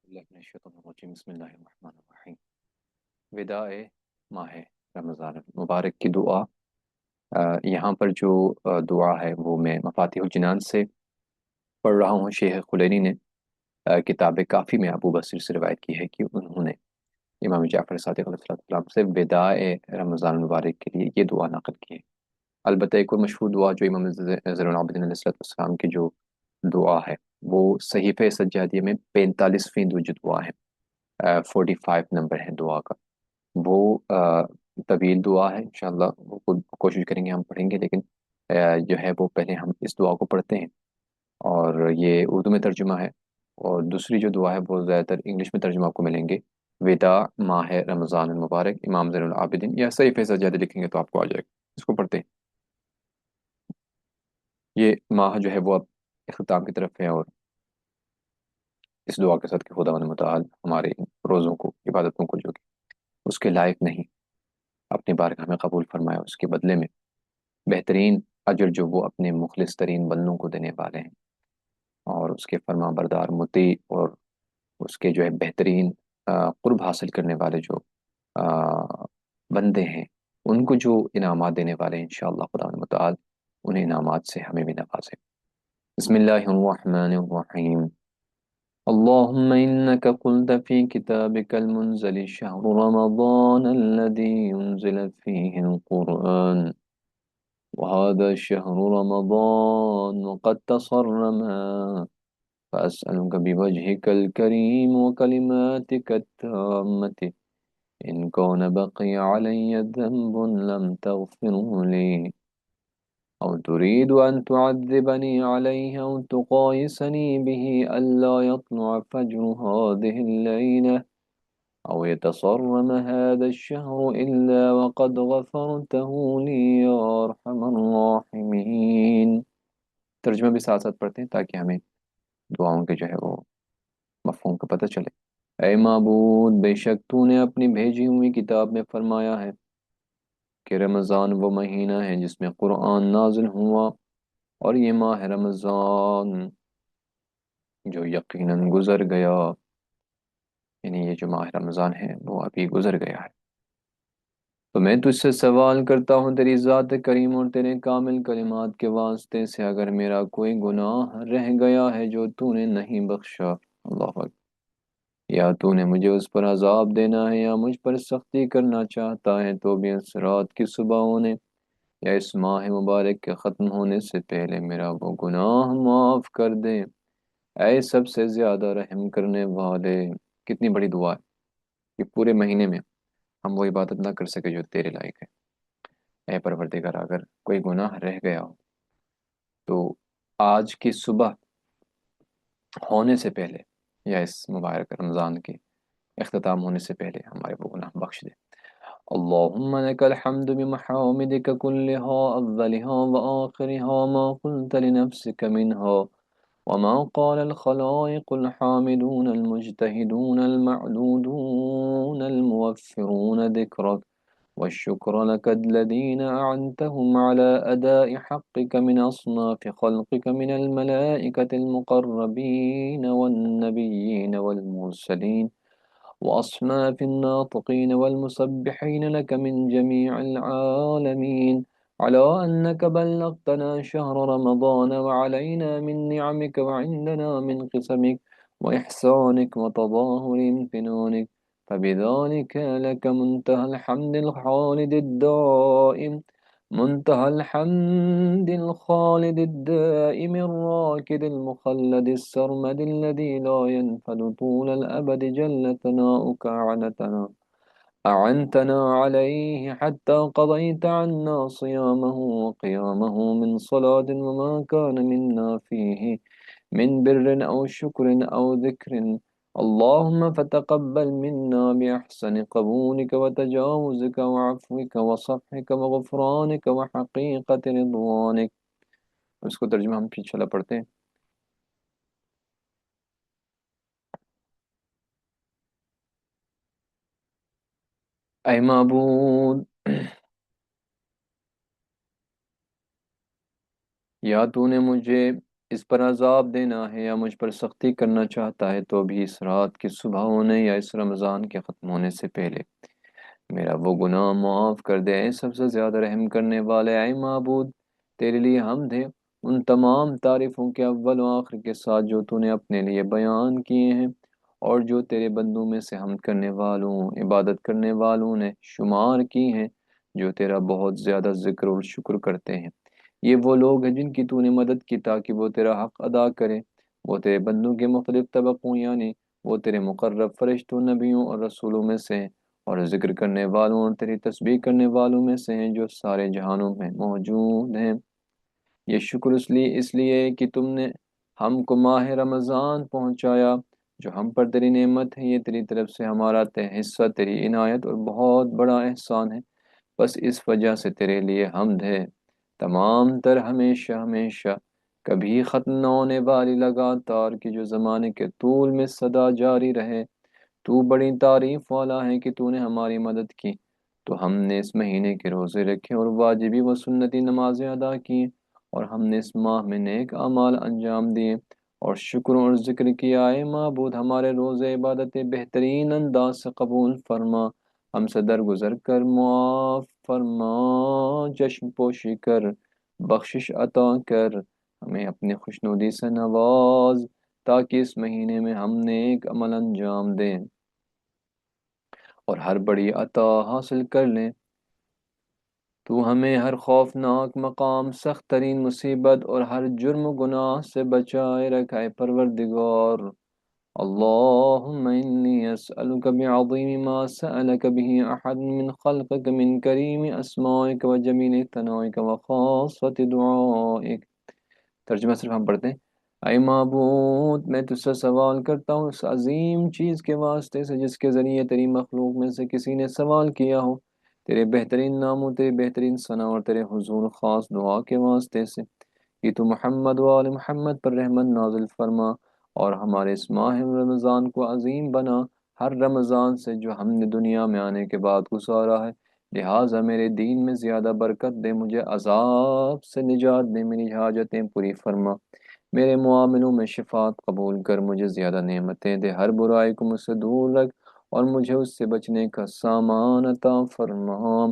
بسم اللہ الرحمن الرحیم۔ وداع ماہ رمضان المبارک کی دعا۔ یہاں پر جو دعا ہے وہ میں مفاتیح الجنان سے پڑھ رہا ہوں۔ شیخ کلینی نے کتاب کافی میں ابو بصیر سے روایت کی ہے کہ انہوں نے امام جعفر صادق علیہ السلام سے وداع رمضان المبارک کے لیے یہ دعا نقل کی ہے۔ البتہ ایک اور مشہور دعا جو امام زین العابدین علیہ السلام کی جو دعا ہے وہ صحیفہ سجادیہ میں 45ویں دعا ہے، 45 نمبر ہے دعا کا۔ وہ طویل دعا ہے، انشاءاللہ وہ کوشش کریں گے ہم پڑھیں گے، لیکن جو ہے وہ پہلے ہم اس دعا کو پڑھتے ہیں۔ اور یہ اردو میں ترجمہ ہے، اور دوسری جو دعا ہے وہ زیادہ تر انگلش میں ترجمہ آپ کو ملیں گے۔ وداع ماہ رمضان المبارک، امام زین العابدین، یا صحیفہ سجادہ لکھیں گے تو آپ کو آ جائے گا، اس کو پڑھتے ہیں۔ یہ ماہ جو ہے وہ اب اختتام کی طرف ہے، اور اس دعا کے ساتھ کہ خداوند متعال ہمارے روزوں کو، عبادتوں کو جو کہ اس کے لائق نہیں، اپنی بارگاہ میں قبول فرمایا، اس کے بدلے میں بہترین اجر جو وہ اپنے مخلص ترین بندوں کو دینے والے ہیں، اور اس کے فرما بردار مطیع اور اس کے جو ہے بہترین قرب حاصل کرنے والے جو بندے ہیں، ان کو جو انعامات دینے والے ہیں، انشاءاللہ خدا متعال ان انعامات سے ہمیں بھی نوازے۔ بسم اللہ الرحمن الرحیم۔ اللهم إنك قلت في كتابك المنزل شهر رمضان الذي ينزل فيه القرآن وهذا شهر رمضان وقد تصرما، فأسألك بوجهك الكريم وكلماتك التامة إن كان بقي علي ذنب لم تغفره لي، أو تريد أن تعذبني عليه، أو تقايسني به ألا يطلع فجر هذه الليلة، أو يتصرم هذا الشهر إلا وقد غفرته لي يا أرحم الراحمين۔ ترجمہ بھی ساتھ ساتھ پڑھتے ہیں تاکہ ہمیں دعاؤں کے جو ہے وہ مفہوم کا پتہ چلے۔ اے معبود، بے شک تو نے اپنی بھیجی ہوئی کتاب میں فرمایا ہے کہ رمضان وہ مہینہ ہے جس میں قرآن نازل ہوا، اور یہ ماہ رمضان جو یقیناً گزر گیا، یعنی یہ جو ماہ رمضان ہے وہ ابھی گزر گیا ہے۔ تو میں تجھ سے سوال کرتا ہوں تیری ذات کریم اور تیرے کامل کلمات کے واسطے سے، اگر میرا کوئی گناہ رہ گیا ہے جو تو نے نہیں بخشا، اللہ اکبر، یا تو نے مجھے اس پر عذاب دینا ہے یا مجھ پر سختی کرنا چاہتا ہے، تو بھی اس رات کی صبح ہونے یا اس ماہ مبارک کے ختم ہونے سے پہلے میرا وہ گناہ معاف کر دے، اے سب سے زیادہ رحم کرنے والے۔ کتنی بڑی دعا ہے کہ پورے مہینے میں ہم وہ عبادت نہ کر سکے جو تیرے لائق ہے۔ اے پروردگار، اگر کوئی گناہ رہ گیا ہو تو آج کی صبح ہونے سے پہلے یا اس مبارک رمضان کے اختتام ہونے سے پہلے ہمارے وہ گناہ بخش دے۔ اللهم لك الحمد بمحامدك كلها، أولها وآخرها، ما قلت لنفسك منها وما قال الخلائق الحامدون المجتهدون المعدودون الموفرون ذكرك، والشكر لك الذين أعنتهم على أداء حقك من أصناف خلقك من الملائكة المقربين والنبيين والمرسلين وأصناف الناطقين والمسبحين لك من جميع العالمين، على أنك بلغتنا شهر رمضان وعلينا من نعمك وعندنا من قسمك وإحسانك وتظاهر امتنانك، فبذلك لك منتهى الحمد الخالد الدائم، منتهى الحمد الخالد الدائم الراكد المخلد السرمد الذي لا ينفد طول الأبد، جل ثناؤك أعنتنا عليه حتى قضيت عنا صيامه وقيامه من صلاة وما كان منا فيه من بر أو شكر أو ذكر، اللهم فتقبل منا بأحسن قبولك وتجاوزك وعفوك وصفحك وغفرانك وحقيقة رضوانك۔ اس کو ترجمہ ہم پیچھے پڑھتے ہیں۔ اے معبود، یا تو نے مجھے اس پر عذاب دینا ہے یا مجھ پر سختی کرنا چاہتا ہے تو بھی اس رات کی صبح ہونے یا اس رمضان کے ختم ہونے سے پہلے میرا وہ گناہ معاف کر دے۔ اے سب سے زیادہ رحم کرنے والے، اے معبود، تیرے لیے حمد ہے ان تمام تعریفوں کے اول و آخر کے ساتھ جو تو نے اپنے لیے بیان کیے ہیں اور جو تیرے بندوں میں سے حمد کرنے والوں، عبادت کرنے والوں نے شمار کی ہیں، جو تیرا بہت زیادہ ذکر اور شکر کرتے ہیں۔ یہ وہ لوگ ہیں جن کی تو نے مدد کی تاکہ وہ تیرا حق ادا کرے۔ وہ تیرے بندوں کے مختلف طبقوں، یعنی وہ تیرے مقرب فرشتوں، نبیوں اور رسولوں میں سے ہیں، اور ذکر کرنے والوں اور تیری تسبیح کرنے والوں میں سے ہیں جو سارے جہانوں میں موجود ہیں۔ یہ شکر اس لیے کہ تم نے ہم کو ماہ رمضان پہنچایا جو ہم پر تیری نعمت ہے، یہ تیری طرف سے ہمارا حصہ، تیری عنایت اور بہت بڑا احسان ہے، بس اس وجہ سے تیرے لیے حمد ہے تمام تر، ہمیشہ ہمیشہ، کبھی ختم نہ ہونے والی، لگاتار، کہ جو زمانے کے طول میں سدا جاری رہے۔ تو بڑی تعریف والا ہے کہ تو نے ہماری مدد کی، تو ہم نے اس مہینے کے روزے رکھے اور واجبی و سنتی نمازیں ادا کی، اور ہم نے اس ماہ میں نیک اعمال انجام دیے اور شکر اور ذکر کیا۔ اے معبود، ہمارے روزے عبادتیں بہترین انداز سے قبول فرما، ہم سے درگزر کر، معاف فرما، چشم پوشی کر، بخشش عطا کر، ہمیں اپنی خوشنودی سے نواز، تاکہ اس مہینے میں ہم نیک عمل انجام دیں اور ہر بڑی عطا حاصل کر لیں۔ تو ہمیں ہر خوفناک مقام، سخت ترین مصیبت اور ہر جرم و گناہ سے بچائے رکھے پروردگار۔ اللهم إني أسألك بعظيم ما سألك به أحد من خلقك من كريم أسمائك وجميل ثنائك وخاصة دعائك۔ ترجمہ صرف ہم پڑھتے ہیں۔ اے معبود، میں تجھ سے سوال کرتا ہوں اس عظیم چیز کے واسطے سے جس کے ذریعے تیری مخلوق میں سے کسی نے سوال کیا ہو، تیرے بہترین ناموں، تیرے بہترین ثنا اور تیرے حضور خاص دعا کے واسطے سے کہ تو محمد و آل محمد پر رحمت نازل فرما اور ہمارے اس ماہ رمضان کو عظیم بنا، ہر رمضان سے جو ہم نے دنیا میں آنے کے بعد گزارا ہے۔ لہٰذا میرے دین میں زیادہ برکت دے، مجھے عذاب سے نجات دے، میری حاجتیں پوری فرما، میرے معاملوں میں شفاعت قبول کر، مجھے زیادہ نعمتیں دے، ہر برائی کو مجھ سے دور رکھ اور مجھے اس سے بچنے کا سامان عطا فرما۔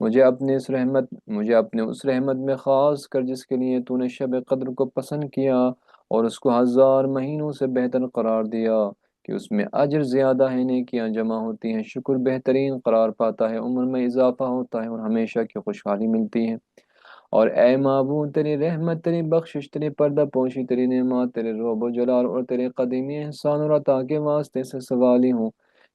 مجھے اپنے اس رحمت میں خاص کر جس کے لیے تو نے شب قدر کو پسند کیا اور اس کو 1000 مہینوں سے بہتر قرار دیا، کہ اس میں اجر زیادہ ہے، نیکیاں جمع ہوتی ہیں، شکر بہترین قرار پاتا ہے، عمر میں اضافہ ہوتا ہے اور ہمیشہ کی خوشحالی ملتی ہے۔ اور اے معبود، تیری رحمت، تیری بخشش، تیری پردہ پوشی، تیری نعمت، تیرے رعب و جلال اور تیرے قدیمی احسان اور عطا کے واسطے سے سوالی ہوں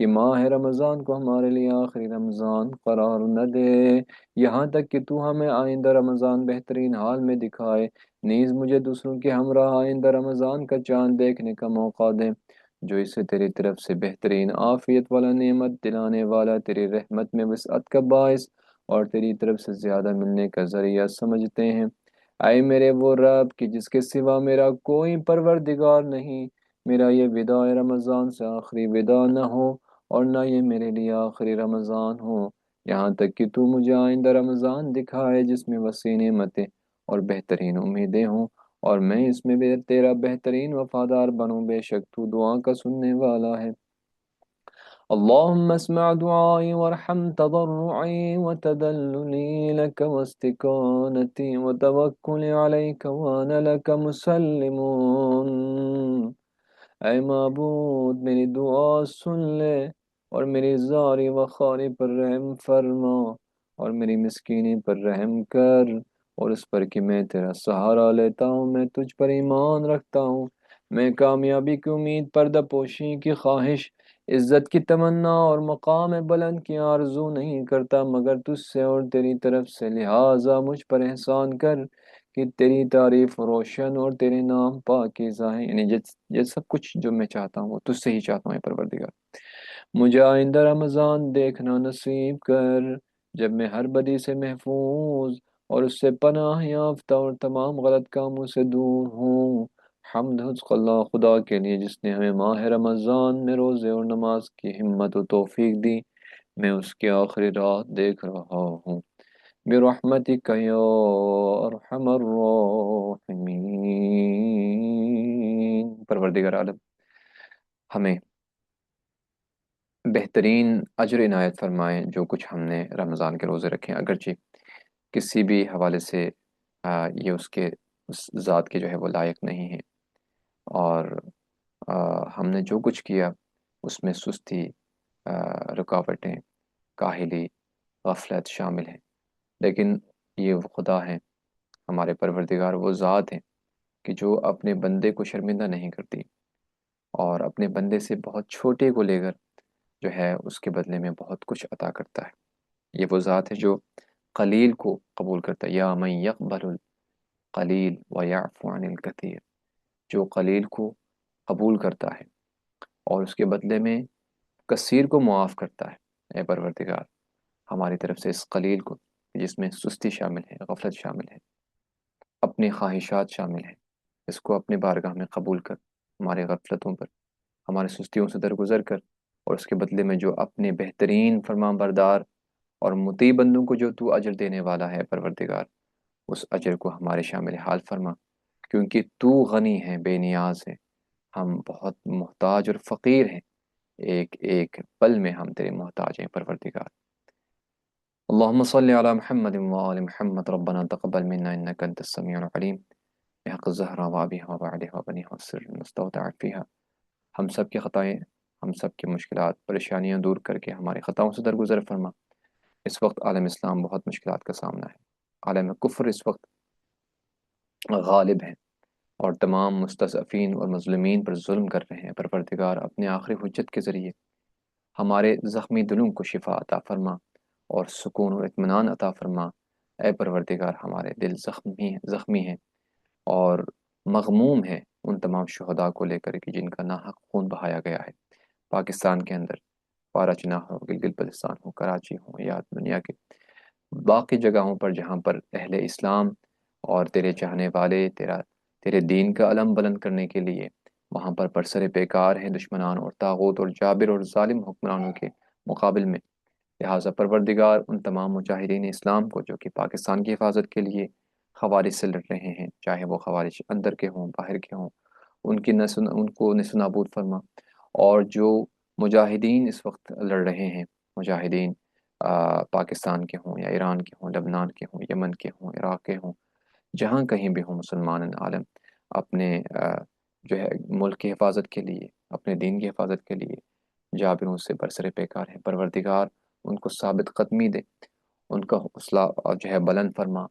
کہ ماہ رمضان کو ہمارے لیے آخری رمضان قرار نہ دے، یہاں تک کہ تو ہمیں آئندہ رمضان بہترین حال میں دکھائے، نیز مجھے دوسروں کے ہمراہ آئندہ رمضان کا چاند دیکھنے کا موقع دے، جو اسے تیری طرف سے بہترین عافیت والا، نعمت دلانے والا، تیری رحمت میں وسعت کا باعث اور تیری طرف سے زیادہ ملنے کا ذریعہ سمجھتے ہیں۔ اے میرے وہ رب کہ جس کے سوا میرا کوئی پروردگار نہیں، میرا یہ وداع رمضان سے آخری وداع نہ ہو اور نہ یہ میرے لیے آخری رمضان ہو، یہاں تک کہ تو مجھے آئندہ رمضان دکھائے جس میں وسیع نعمتیں اور بہترین امیدیں ہوں، اور میں اس میں تیرا بہترین وفادار بنوں، بے شک تو دعا کا سننے والا ہے۔ اللهم اسمع دعائي وارحم تضرعي وتذللي لك واستكانتي وتوكلي عليك وأنا لك مسلم۔ اے معبود، میری دعا سن لے اور میری زاری و خواری پر رحم فرما اور میری مسکینی پر رحم کر، اور اس پر کہ میں تیرا سہارا لیتا ہوں، میں تجھ پر ایمان رکھتا ہوں، میں کامیابی کی امید، پردہ پوشی کی خواہش، عزت کی تمنا اور مقام بلند کی آرزو نہیں کرتا مگر تجھ سے اور تیری طرف سے، لہٰذا مجھ پر احسان کر کہ تیری تعریف روشن اور تیرے نام پاکیزہ ہیں، یعنی یہ سب کچھ جو میں چاہتا ہوں وہ تجھ سے ہی چاہتا ہوں، اے پروردگار۔ مجھے آئندہ رمضان دیکھنا نصیب کر جب میں ہر بدی سے محفوظ اور اس سے پناہ یافتہ اور تمام غلط کاموں سے دور ہوں۔ حمد اس اللہ خدا کے لیے جس نے ہمیں ماہ رمضان میں روزے اور نماز کی ہمت و توفیق دی، میں اس کی آخری رات دیکھ رہا ہوں۔ برحمتک یا ارحم الراحمین۔ پروردگار عالم ہمیں بہترین اجر عنایت فرمائیں جو کچھ ہم نے رمضان کے روزے رکھے ہیں، اگرچہ کسی بھی حوالے سے یہ اس ذات کے جو ہے وہ لائق نہیں ہے، اور ہم نے جو کچھ کیا اس میں سستی، رکاوٹیں، کاہلی، غفلت شامل ہیں، لیکن یہ وہ خدا ہیں، ہمارے پروردگار وہ ذات ہیں کہ جو اپنے بندے کو شرمندہ نہیں کرتی، اور اپنے بندے سے بہت چھوٹے کو لے کر جو ہے اس کے بدلے میں بہت کچھ عطا کرتا ہے۔ یہ وہ ذات ہے جو قلیل کو قبول کرتا ہے، یا من یقبل القلیل ویعفو عن الکثیر، جو قلیل کو قبول کرتا ہے اور اس کے بدلے میں کثیر کو معاف کرتا ہے۔ اے پروردگار، ہماری طرف سے اس قلیل کو، جس میں سستی شامل ہے، غفلت شامل ہے، اپنی خواہشات شامل ہیں، اس کو اپنے بارگاہ میں قبول کر، ہمارے غفلتوں پر، ہمارے سستیوں سے درگزر کر، اور اس کے بدلے میں جو اپنے بہترین فرمان بردار اور مطیع بندوں کو جو تو اجر دینے والا ہے پروردگار، اس اجر کو ہمارے شامل حال فرما، کیونکہ تو غنی ہے، بے نیاز ہے، ہم بہت محتاج اور فقیر ہیں، ایک ایک پل میں ہم تیرے محتاج ہیں پروردگار۔ اللهم صل على محمد وآل محمد، ربنا تقبل منا إنك أنت السميع العليم، بحق الزهراء وأبيها وبعدها وبنيها والسر المستودع فيها۔ ہم سب کی خطائیں، ہم سب کی مشکلات، پریشانیاں دور کر کے ہماری خطاؤں سے درگزر فرما۔ اس وقت عالم اسلام بہت مشکلات کا سامنا ہے، عالم کفر اس وقت غالب ہیں، اور تمام مستضعفین اور مظلومین پر ظلم کر رہے ہیں۔ پروردگار اپنے آخری حجت کے ذریعے ہمارے زخمی دلوں کو شفا عطا فرما اور سکون اور اطمینان عطا فرما۔ اے پروردگار، ہمارے دل زخمی ہیں اور مغموم ہیں ان تمام شہداء کو لے کر کے جن کا ناحق خون بہایا گیا ہے پاکستان کے اندر، پارا چناح ہو، گلگت بلتستان ہو، کراچی ہو، یا دنیا کے باقی جگہوں پر جہاں پر اہل اسلام اور تیرے چاہنے والے تیرے دین کا علم بلند کرنے کے لیے وہاں پر برسر پیکار ہیں دشمنان اور طاغوت اور جابر اور ظالم حکمرانوں کے مقابل میں۔ لہٰذا پروردگار ان تمام مجاہدین اسلام کو جو کہ پاکستان کی حفاظت کے لیے خوارج سے لڑ رہے ہیں، چاہے وہ خوارج اندر کے ہوں، باہر کے ہوں، ان کو نصف نابود فرما، اور جو مجاہدین اس وقت لڑ رہے ہیں، مجاہدین پاکستان کے ہوں یا ایران کے ہوں، لبنان کے ہوں، یمن کے ہوں، عراق کے ہوں، جہاں کہیں بھی ہوں، مسلمان عالم اپنے جو ہے ملک کی حفاظت کے لیے، اپنے دین کی حفاظت کے لیے جابروں سے برسر پیکار ہیں۔ پروردگار ان کو ثابت قدمی دے، ان کا حوصلہ جو ہے بلند فرما،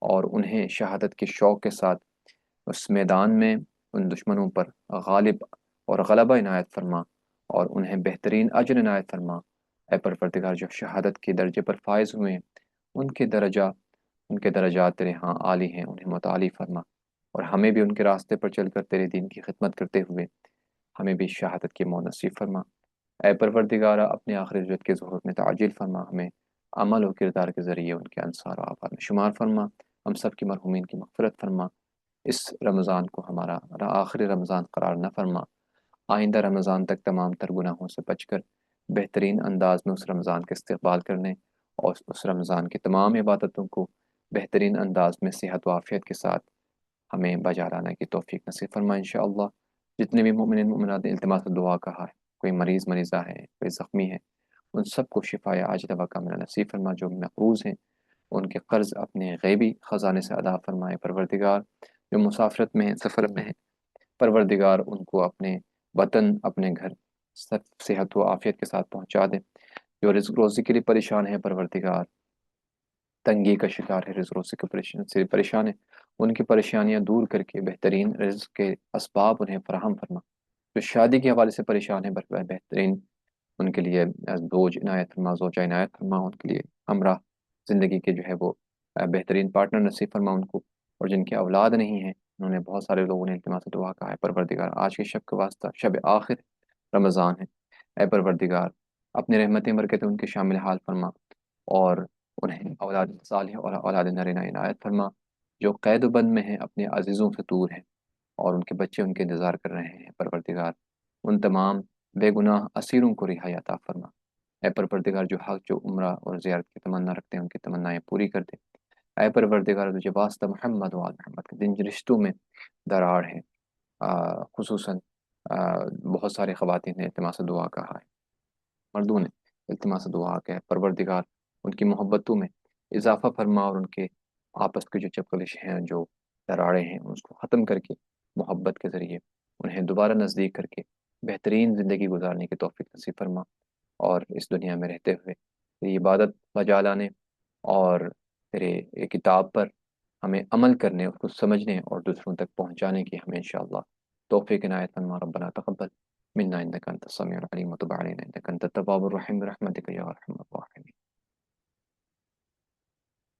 اور انہیں شہادت کے شوق کے ساتھ اس میدان میں ان دشمنوں پر غالب اور غلبہ عنایت فرما، اور انہیں بہترین اجر عنایت فرما۔ اے پروردگار، جو شہادت کے درجے پر فائز ہوئے ہیں ان کے درجات تیرے ہاں عالی ہیں، انہیں متعالی فرما، اور ہمیں بھی ان کے راستے پر چل کر تیرے دین کی خدمت کرتے ہوئے ہمیں بھی شہادت کی موت نصیب فرما۔ اے پروردگار، اپنے آخری رجت کے ظہور میں تعجیل فرما، ہمیں عمل و کردار کے ذریعے ان کے انصار و آباد میں شمار فرما، ہم سب کی مرحومین کی مغفرت فرما، اس رمضان کو ہمارا آخری رمضان قرار نہ فرما، آئندہ رمضان تک تمام تر گناہوں سے بچ کر بہترین انداز میں اس رمضان کا استقبال کرنے اور اس رمضان کی تمام عبادتوں کو بہترین انداز میں صحت و عافیت کے ساتھ ہمیں بجا لانے کی توفیق نصیب فرما انشاءاللہ۔ جتنے بھی مومنین مومنات نے التماس دعا کہا ہے، کوئی مریضہ ہے، کوئی زخمی ہے، ان سب کو شفا عاجلہ و کاملہ نصیب فرما۔ جو مقروض ہیں ان کے قرض اپنے غیبی خزانے سے ادا فرمائے پروردگار۔ جو مسافرت میں ہیں، سفر میں ہیں، پروردگار ان کو اپنے وطن، اپنے گھر سب صحت و عافیت کے ساتھ پہنچا دے۔ جو رزق روزی کے لیے پریشان ہے پروردگار، تنگی کا شکار ہے، رزق روزی کے سے پریشان ہے، ان کی پریشانیاں دور کر کے بہترین رزق کے اسباب انہیں فراہم فرما۔ جو شادی کے حوالے سے پریشان ہے، بہترین ان کے لیے زوج عنایت فرما، زوجہ عنایت فرما، ان کے لیے ہمراہ زندگی کے جو ہے وہ بہترین پارٹنر نصیب فرما ان کو، اور جن کے اولاد نہیں ہیں انہوں نے بہت سارے لوگوں نے التماس دعا کہا ہے پروردگار، آج کے شب کا واسطہ شب آخر رمضان ہے، اے پروردگار اپنی رحمتیں برکتیں ان کے شامل حال فرما، اور انہیں اولاد صالح اور اولاد نرینہ عنایت فرما، جو قید و بند میں ہیں، اپنے عزیزوں سے دور ہیں، اور ان کے بچے ان کے انتظار کر رہے ہیں پروردگار، ان تمام بے گناہ اسیروں کو رہائی عطا فرما۔ اے پروردگار جو حق جو عمرہ اور زیارت کی تمنا رکھتے ہیں ان کی تمنائیں پوری کر دے۔ اے پروردگار تجھے واسطہ محمد و آل محمد کے جن رشتوں میں دراڑ ہے، خصوصاً بہت سارے خواتین نے التماس دعا کہا ہے، مردوں نے التماس دعا کہ پروردگار ان کی محبتوں میں اضافہ فرما، اور ان کے آپس کے جو چپکلش ہیں، جو دراڑیں ہیں، اس کو ختم کر کے محبت کے ذریعے انہیں دوبارہ نزدیک کر کے بہترین زندگی گزارنے کی توفیق نصیب فرما، اور اس دنیا میں رہتے ہوئے تیری عبادت بجا لانے اور تیرے کتاب پر ہمیں عمل کرنے، اس کو سمجھنے اور دوسروں تک پہنچانے کی ہمیں انشاءاللہ توفیق عنایت فرما۔ ربنا تقبل منا انك انت السميع العليم وتب علينا انك انت التواب الرحيم برحمتك يا ارحم الراحمين۔